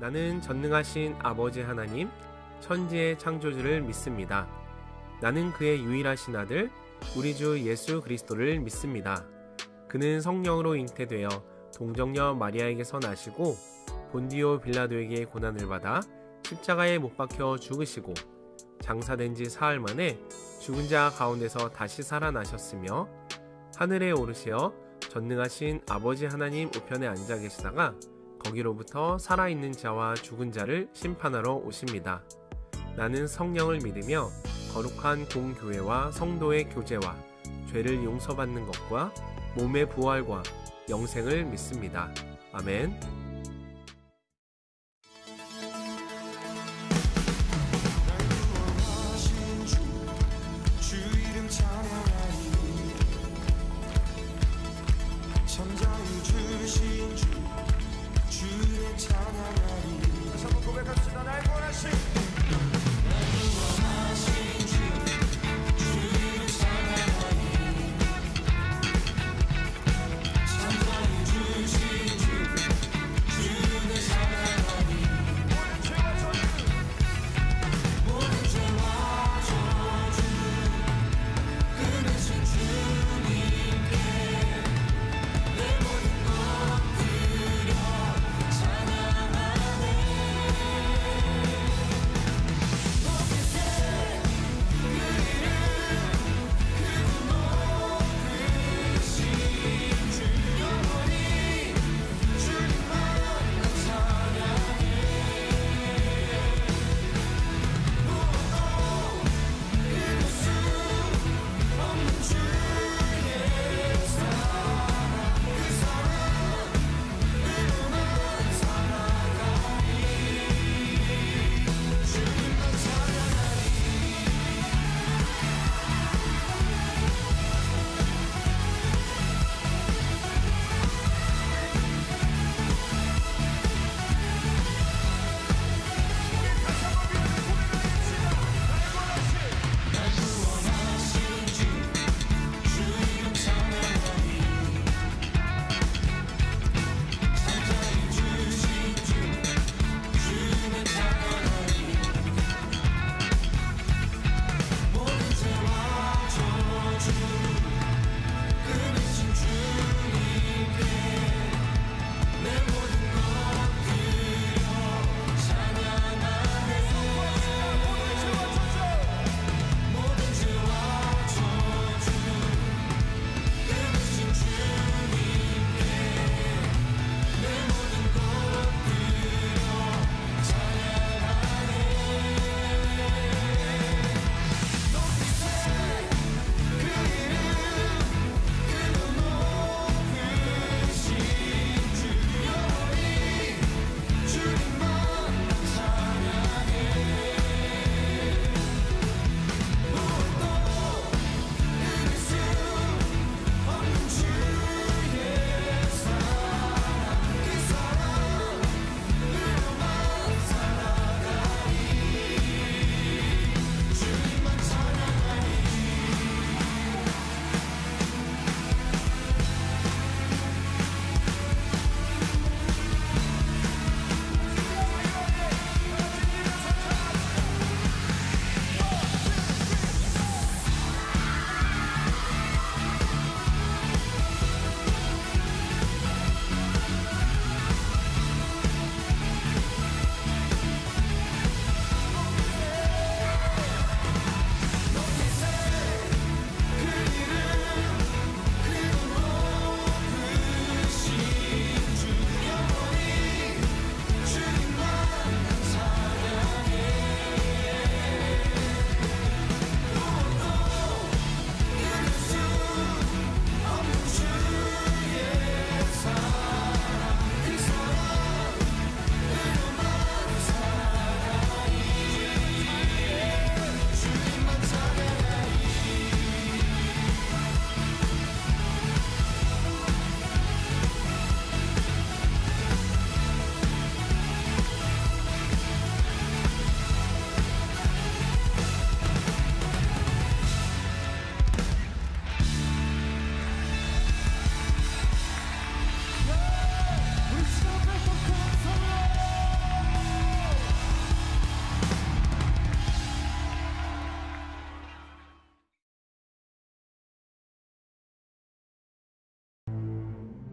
나는 전능하신 아버지 하나님, 천지의 창조주를 믿습니다. 나는 그의 유일하신 아들, 우리 주 예수 그리스도를 믿습니다. 그는 성령으로 잉태되어 동정녀 마리아에게서 나시고 본디오 빌라도에게 고난을 받아 십자가에 못 박혀 죽으시고 장사된 지 사흘 만에 죽은 자 가운데서 다시 살아나셨으며 하늘에 오르시어 전능하신 아버지 하나님 우편에 앉아 계시다가 거기로부터 살아있는 자와 죽은 자를 심판하러 오십니다. 나는 성령을 믿으며 거룩한 공교회와 성도의 교제와 죄를 용서받는 것과 몸의 부활과 영생을 믿습니다. 아멘.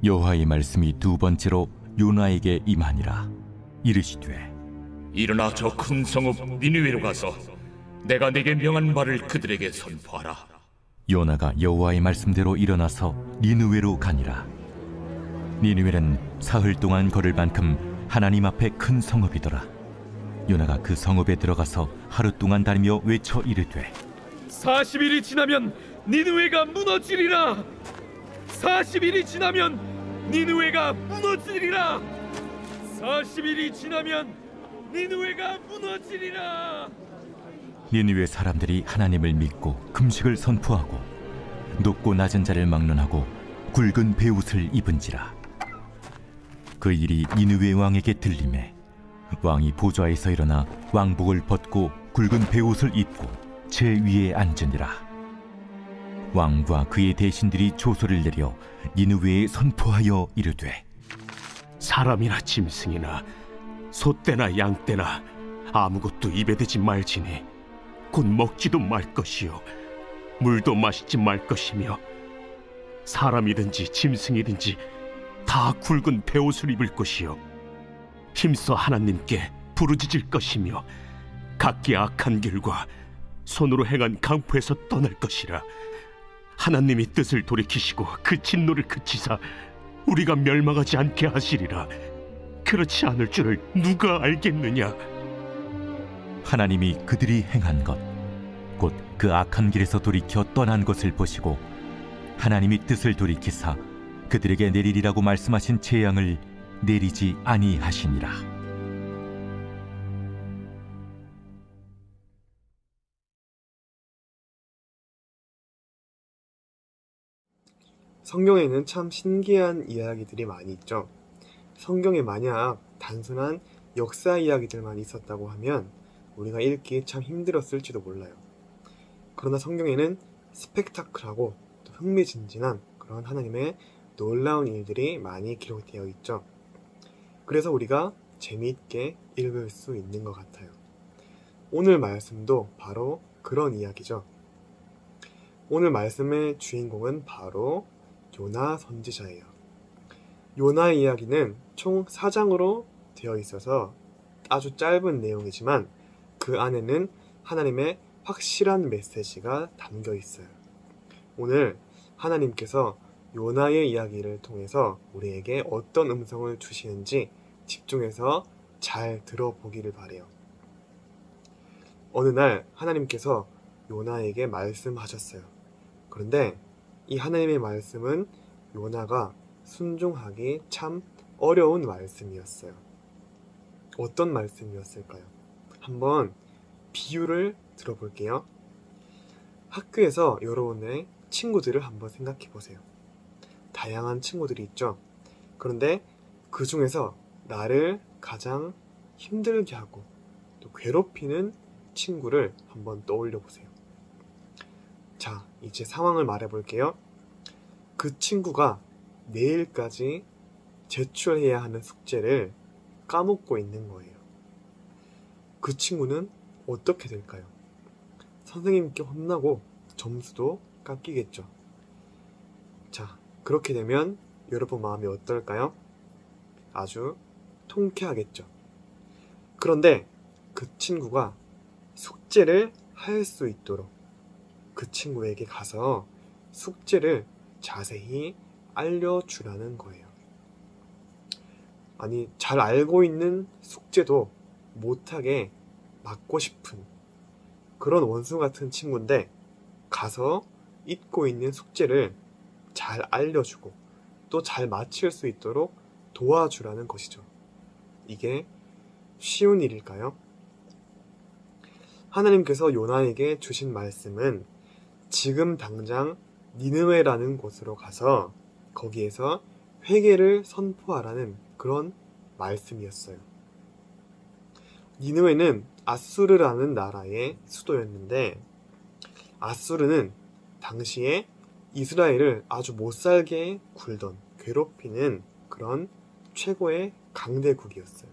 여호와의 말씀이 두 번째로 요나에게 임하니라. 이르시되 일어나 저 큰 성읍 니느웨로 가서 내가 네게 명한 말을 그들에게 선포하라. 요나가 여호와의 말씀대로 일어나서 니느웨로 가니라. 니느웨는 사흘 동안 걸을 만큼 하나님 앞에 큰 성읍이더라. 요나가 그 성읍에 들어가서 하루 동안 다니며 외쳐 이르되 40일이 지나면 니느웨가 무너지리라. 40일이 지나면 니느웨가 무너지리라. 40일이 지나면 니느웨가 무너지리라. 니느웨 사람들이 하나님을 믿고 금식을 선포하고 높고 낮은 자를 막론하고 굵은 베옷을 입은지라. 그 일이 니느웨 왕에게 들리매 왕이 보좌에서 일어나 왕복을 벗고 굵은 베옷을 입고 제 위에 앉으니라. 왕과 그의 대신들이 조소를 내려 니느웨에 선포하여 이르되 사람이나 짐승이나 소떼나 양떼나 아무것도 입에 대지 말지니 곧 먹지도 말 것이요 물도 마시지 말 것이며 사람이든지 짐승이든지 다 굵은 베옷을 입을 것이요 힘써 하나님께 부르짖을 것이며 각기 악한 길과 손으로 행한 강포에서 떠날 것이라. 하나님이 뜻을 돌이키시고 그 진노를 그치사 우리가 멸망하지 않게 하시리라. 그렇지 않을 줄을 누가 알겠느냐. 하나님이 그들이 행한 것 곧 그 악한 길에서 돌이켜 떠난 것을 보시고 하나님이 뜻을 돌이키사 그들에게 내리리라고 말씀하신 재앙을 내리지 아니하시니라. 성경에는 참 신기한 이야기들이 많이 있죠. 성경에 만약 단순한 역사 이야기들만 있었다고 하면 우리가 읽기 참 힘들었을지도 몰라요. 그러나 성경에는 스펙타클하고 또 흥미진진한 그런 하나님의 놀라운 일들이 많이 기록되어 있죠. 그래서 우리가 재미있게 읽을 수 있는 것 같아요. 오늘 말씀도 바로 그런 이야기죠. 오늘 말씀의 주인공은 바로 요나 선지자예요. 요나의 이야기는 총 4장으로 되어 있어서 아주 짧은 내용이지만 그 안에는 하나님의 확실한 메시지가 담겨 있어요. 오늘 하나님께서 요나의 이야기를 통해서 우리에게 어떤 음성을 주시는지 집중해서 잘 들어보기를 바래요. 어느 날 하나님께서 요나에게 말씀하셨어요. 그런데 이 하나님의 말씀은 요나가 순종하기 참 어려운 말씀이었어요. 어떤 말씀이었을까요? 한번 비유를 들어볼게요. 학교에서 여러분의 친구들을 한번 생각해 보세요. 다양한 친구들이 있죠. 그런데 그 중에서 나를 가장 힘들게 하고 또 괴롭히는 친구를 한번 떠올려 보세요. 자, 이제 상황을 말해 볼게요. 그 친구가 내일까지 제출해야 하는 숙제를 까먹고 있는 거예요. 그 친구는 어떻게 될까요? 선생님께 혼나고 점수도 깎이겠죠. 자, 그렇게 되면 여러분 마음이 어떨까요? 아주 통쾌하겠죠. 그런데 그 친구가 숙제를 할 수 있도록 그 친구에게 가서 숙제를 자세히 알려주라는 거예요. 아니, 잘 알고 있는 숙제도 못하게 막고 싶은 그런 원수 같은 친구인데 가서 잊고 있는 숙제를 잘 알려주고 또 잘 마칠 수 있도록 도와주라는 것이죠. 이게 쉬운 일일까요? 하나님께서 요나에게 주신 말씀은 지금 당장 니느웨라는 곳으로 가서 거기에서 회개를 선포하라는 그런 말씀이었어요. 니느웨는 아수르라는 나라의 수도였는데 아수르는 당시에 이스라엘을 아주 못살게 굴던 괴롭히는 그런 최고의 강대국이었어요.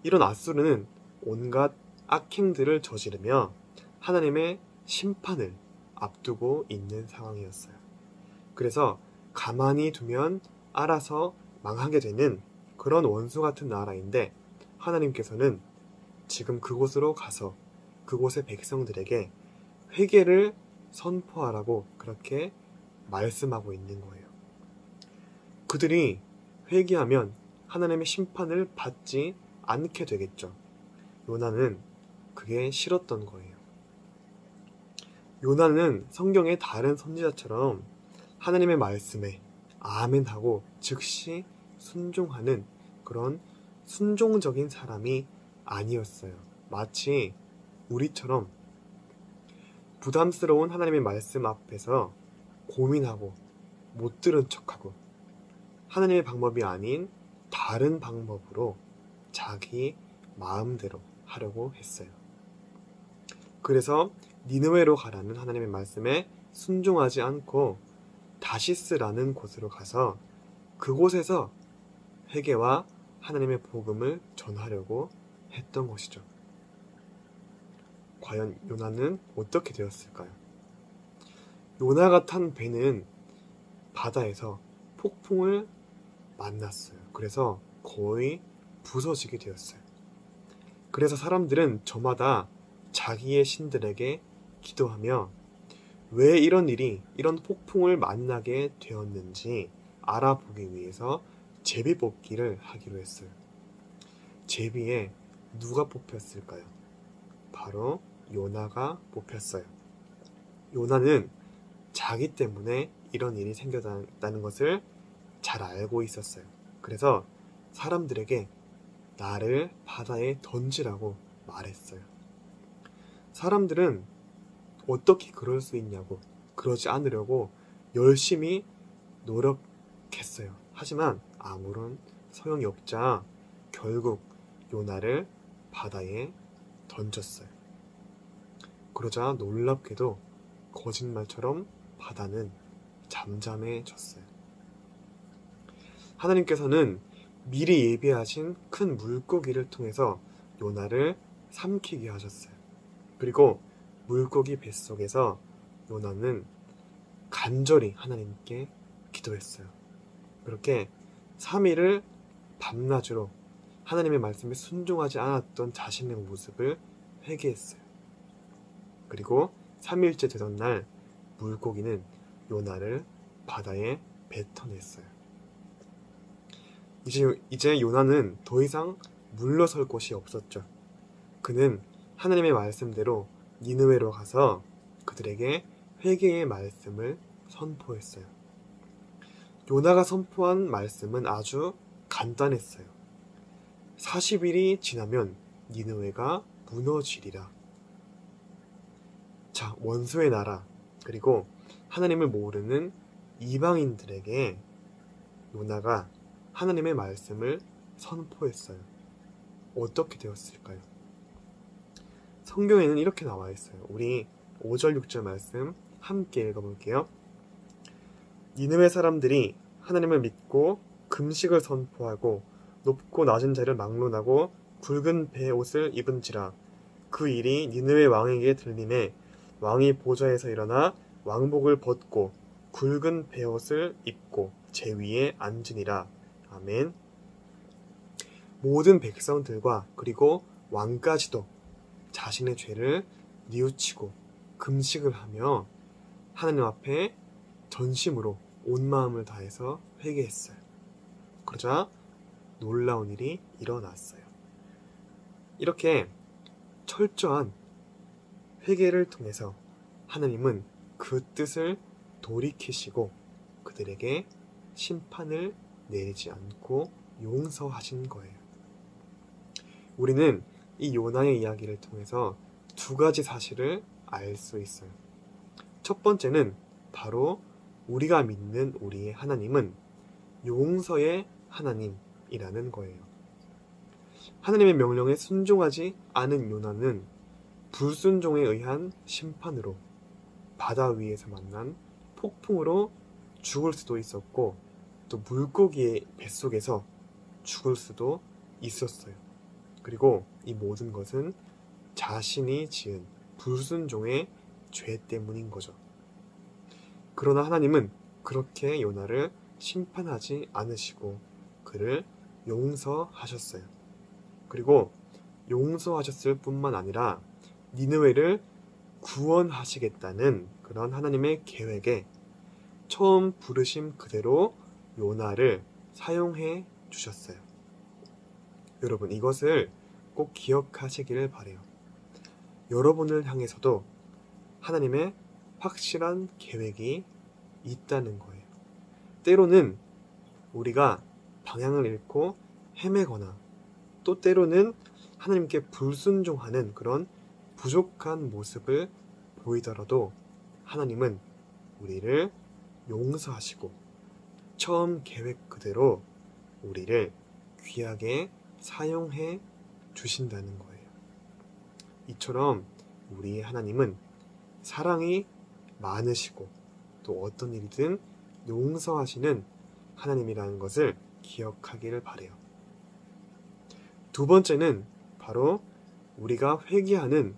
이런 아수르는 온갖 악행들을 저지르며 하나님의 심판을 앞두고 있는 상황이었어요. 그래서 가만히 두면 알아서 망하게 되는 그런 원수 같은 나라인데, 하나님께서는 지금 그곳으로 가서 그곳의 백성들에게 회개를 선포하라고 그렇게 말씀하고 있는 거예요. 그들이 회개하면 하나님의 심판을 받지 않게 되겠죠. 요나는 그게 싫었던 거예요. 요나는 성경의 다른 선지자처럼 하나님의 말씀에 아멘하고 즉시 순종하는 그런 순종적인 사람이 아니었어요. 마치 우리처럼 부담스러운 하나님의 말씀 앞에서 고민하고 못 들은 척하고 하나님의 방법이 아닌 다른 방법으로 자기 마음대로 하려고 했어요. 그래서 니느웨로 가라는 하나님의 말씀에 순종하지 않고 다시스라는 곳으로 가서 그곳에서 회개와 하나님의 복음을 전하려고 했던 것이죠. 과연 요나는 어떻게 되었을까요? 요나가 탄 배는 바다에서 폭풍을 만났어요. 그래서 거의 부서지게 되었어요. 그래서 사람들은 저마다 자기의 신들에게 기도하며 왜 이런 일이, 이런 폭풍을 만나게 되었는지 알아보기 위해서 제비뽑기를 하기로 했어요. 제비에 누가 뽑혔을까요? 바로 요나가 뽑혔어요. 요나는 자기 때문에 이런 일이 생겼다는 것을 잘 알고 있었어요. 그래서 사람들에게 나를 바다에 던지라고 말했어요. 사람들은 어떻게 그럴 수 있냐고, 그러지 않으려고 열심히 노력했어요. 하지만 아무런 소용이 없자 결국 요나를 바다에 던졌어요. 그러자 놀랍게도 거짓말처럼 바다는 잠잠해졌어요. 하나님께서는 미리 예비하신 큰 물고기를 통해서 요나를 삼키게 하셨어요. 그리고 물고기 뱃속에서 요나는 간절히 하나님께 기도했어요. 그렇게 3일을 밤낮으로 하나님의 말씀에 순종하지 않았던 자신의 모습을 회개했어요. 그리고 3일째 되던 날 물고기는 요나를 바다에 뱉어냈어요. 이제 요나는 더 이상 물러설 곳이 없었죠. 그는 하나님의 말씀대로 니느웨로 가서 그들에게 회개의 말씀을 선포했어요. 요나가 선포한 말씀은 아주 간단했어요. 40일이 지나면 니느웨가 무너지리라. 자, 원수의 나라, 그리고 하나님을 모르는 이방인들에게 요나가 하나님의 말씀을 선포했어요. 어떻게 되었을까요? 성경에는 이렇게 나와 있어요. 우리 5절 6절 말씀 함께 읽어볼게요. 니느웨 사람들이 하나님을 믿고 금식을 선포하고 높고 낮은 자를 막론하고 굵은 베옷을 입은지라. 그 일이 니느웨 왕에게 들림에 왕이 보좌에서 일어나 왕복을 벗고 굵은 베옷을 입고 제 위에 앉으니라. 아멘. 모든 백성들과 그리고 왕까지도 자신의 죄를 뉘우치고 금식을 하며 하나님 앞에 전심으로 온 마음을 다해서 회개했어요. 그러자 놀라운 일이 일어났어요. 이렇게 철저한 회개를 통해서 하나님은 그 뜻을 돌이키시고 그들에게 심판을 내리지 않고 용서하신 거예요. 우리는 이 요나의 이야기를 통해서 두 가지 사실을 알 수 있어요. 첫 번째는 바로 우리가 믿는 우리의 하나님은 용서의 하나님이라는 거예요. 하나님의 명령에 순종하지 않은 요나는 불순종에 의한 심판으로 바다 위에서 만난 폭풍으로 죽을 수도 있었고 또 물고기의 뱃속에서 죽을 수도 있었어요. 그리고 이 모든 것은 자신이 지은 불순종의 죄 때문인 거죠. 그러나 하나님은 그렇게 요나를 심판하지 않으시고 그를 용서하셨어요. 그리고 용서하셨을 뿐만 아니라 니느웨를 구원하시겠다는 그런 하나님의 계획에 처음 부르심 그대로 요나를 사용해 주셨어요. 여러분, 이것을 꼭 기억하시기를 바라요. 여러분을 향해서도 하나님의 확실한 계획이 있다는 거예요. 때로는 우리가 방향을 잃고 헤매거나 또 때로는 하나님께 불순종하는 그런 부족한 모습을 보이더라도 하나님은 우리를 용서하시고 처음 계획 그대로 우리를 귀하게 사용해 주신다는 거예요. 이처럼 우리의 하나님은 사랑이 많으시고 또 어떤 일이든 용서하시는 하나님이라는 것을 기억하기를 바라요. 두 번째는 바로 우리가 회개하는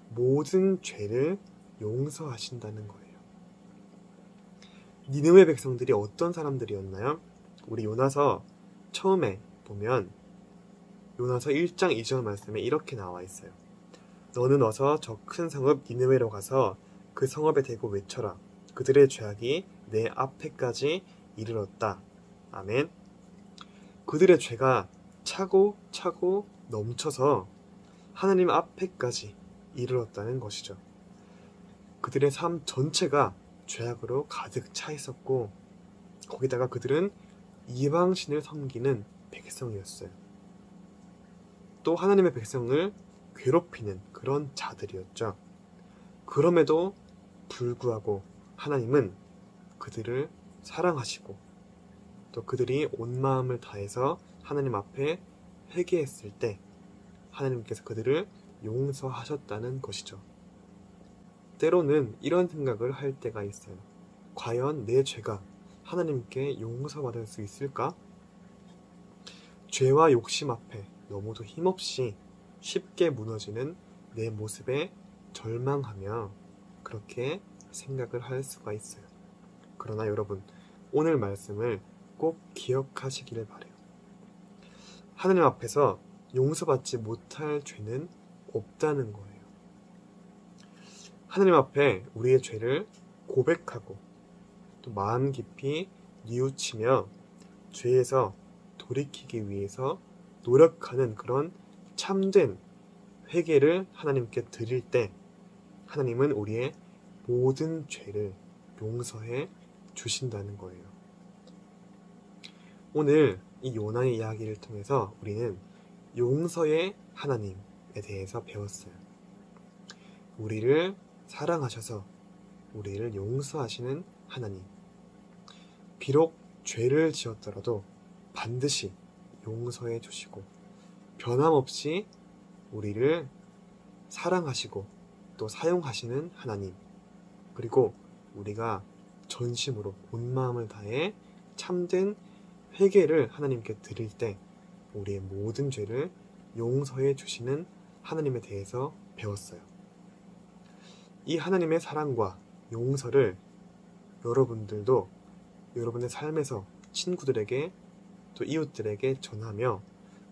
모든 죄를 용서하신다는 거예요. 니느웨 백성들이 어떤 사람들이었나요? 우리 요나서 처음에 보면 요나서 1장 2절 말씀에 이렇게 나와 있어요. 너는 어서 저 큰 성읍 니느웨로 가서 그 성읍에 대고 외쳐라. 그들의 죄악이 내 앞에까지 이르렀다. 아멘. 그들의 죄가 차고 넘쳐서 하나님 앞에까지 이르렀다는 것이죠. 그들의 삶 전체가 죄악으로 가득 차 있었고 거기다가 그들은 이방신을 섬기는 백성이었어요. 또 하나님의 백성을 괴롭히는 그런 자들이었죠. 그럼에도 불구하고 하나님은 그들을 사랑하시고 또 그들이 온 마음을 다해서 하나님 앞에 회개했을 때 하나님께서 그들을 용서하셨다는 것이죠. 때로는 이런 생각을 할 때가 있어요. 과연 내 죄가 하나님께 용서받을 수 있을까? 죄와 욕심 앞에 너무도 힘없이 쉽게 무너지는 내 모습에 절망하며 그렇게 생각을 할 수가 있어요. 그러나 여러분, 오늘 말씀을 꼭 기억하시기를 바라요. 하나님 앞에서 용서받지 못할 죄는 없다는 거예요. 하나님 앞에 우리의 죄를 고백하고 또 마음 깊이 뉘우치며 죄에서 돌이키기 위해서 노력하는 그런 참된 회개를 하나님께 드릴 때 하나님은 우리의 모든 죄를 용서해 주신다는 거예요. 오늘 이 요나의 이야기를 통해서 우리는 용서의 하나님에 대해서 배웠어요. 우리를 사랑하셔서 우리를 용서하시는 하나님. 비록 죄를 지었더라도 반드시 용서해 주시고 변함없이 우리를 사랑하시고 또 사용하시는 하나님. 그리고 우리가 전심으로 온 마음을 다해 참된 회개를 하나님께 드릴 때 우리의 모든 죄를 용서해 주시는 하나님에 대해서 배웠어요. 이 하나님의 사랑과 용서를 여러분들도 여러분의 삶에서 친구들에게 또 이웃들에게 전하며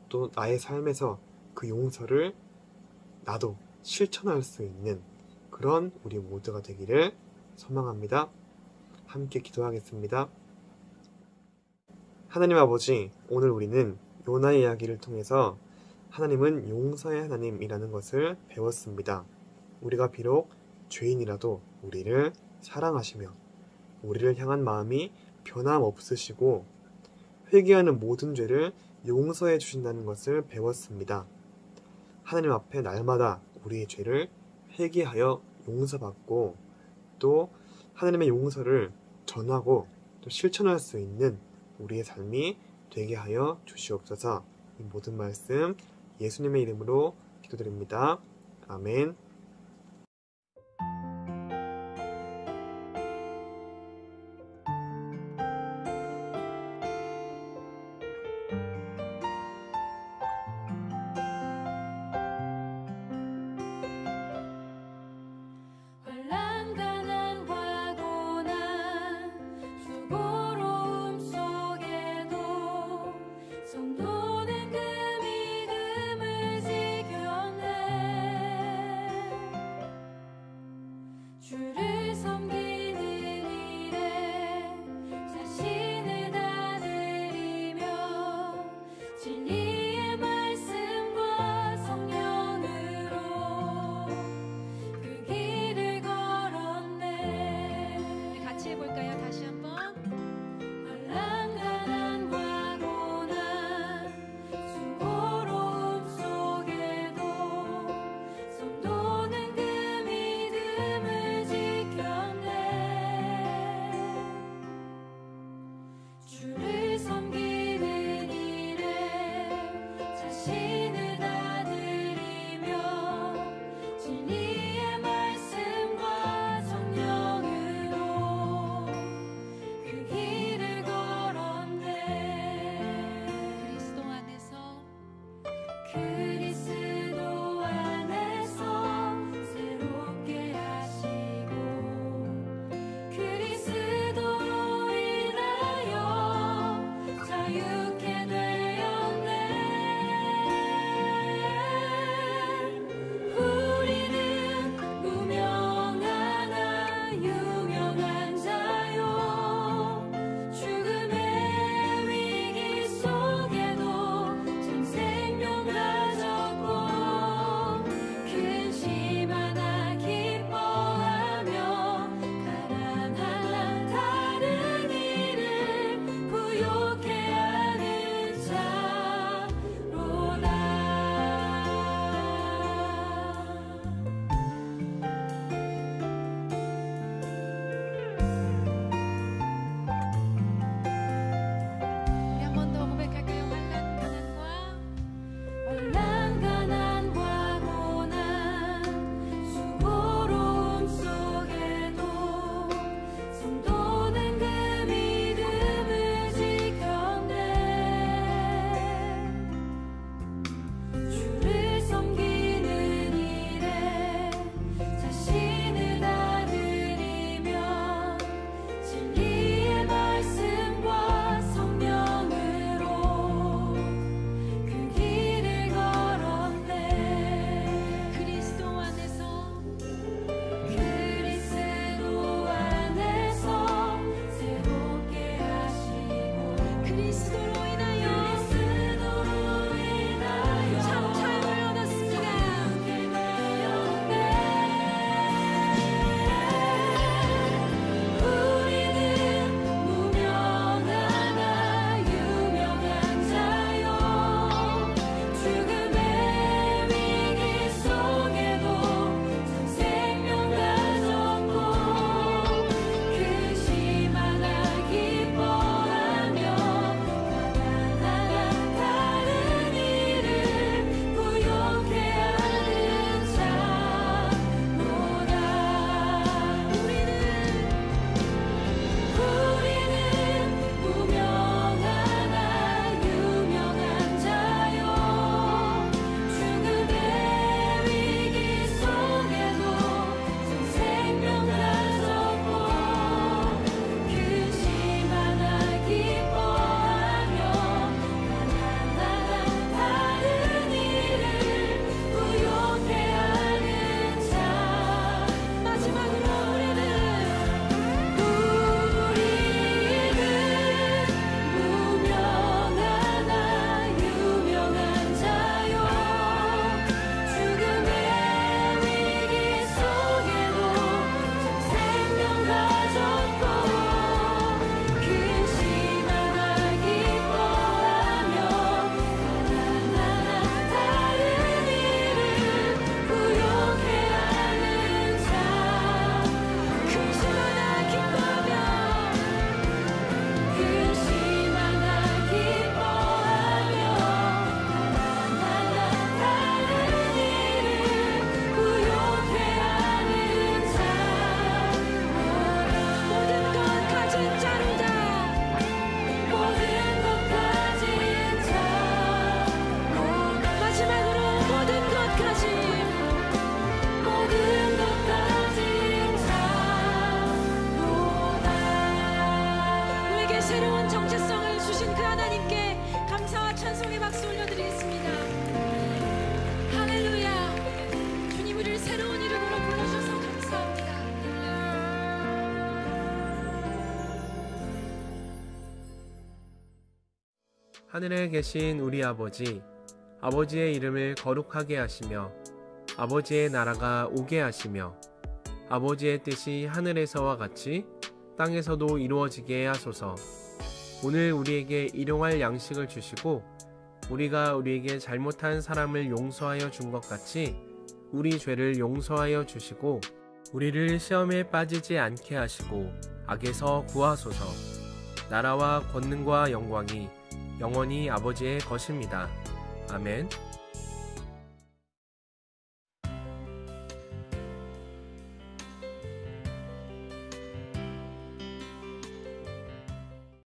또 나의 삶에서 그 용서를 나도 실천할 수 있는 그런 우리 모두가 되기를 소망합니다. 함께 기도하겠습니다. 하나님 아버지, 오늘 우리는 요나의 이야기를 통해서 하나님은 용서의 하나님이라는 것을 배웠습니다. 우리가 비록 죄인이라도 우리를 사랑하시며 우리를 향한 마음이 변함없으시고 회개하는 모든 죄를 용서해 주신다는 것을 배웠습니다. 하나님 앞에 날마다 우리의 죄를 회개하여 용서받고 또 하나님의 용서를 전하고 또 실천할 수 있는 우리의 삶이 되게 하여 주시옵소서. 이 모든 말씀 예수님의 이름으로 기도드립니다. 아멘. 환난 가난과 고난 박수 올려드리겠습니다. 할렐루야. 주님 우리를 새로운 이름으로 불러주셔서 감사합니다. 하늘에 계신 우리 아버지, 아버지의 이름을 거룩하게 하시며 아버지의 나라가 오게 하시며 아버지의 뜻이 하늘에서와 같이 땅에서도 이루어지게 하소서. 오늘 우리에게 일용할 양식을 주시고 우리가 우리에게 잘못한 사람을 용서하여 준 것 같이 우리 죄를 용서하여 주시고 우리를 시험에 빠지지 않게 하시고 악에서 구하소서. 나라와 권능과 영광이 영원히 아버지의 것입니다. 아멘.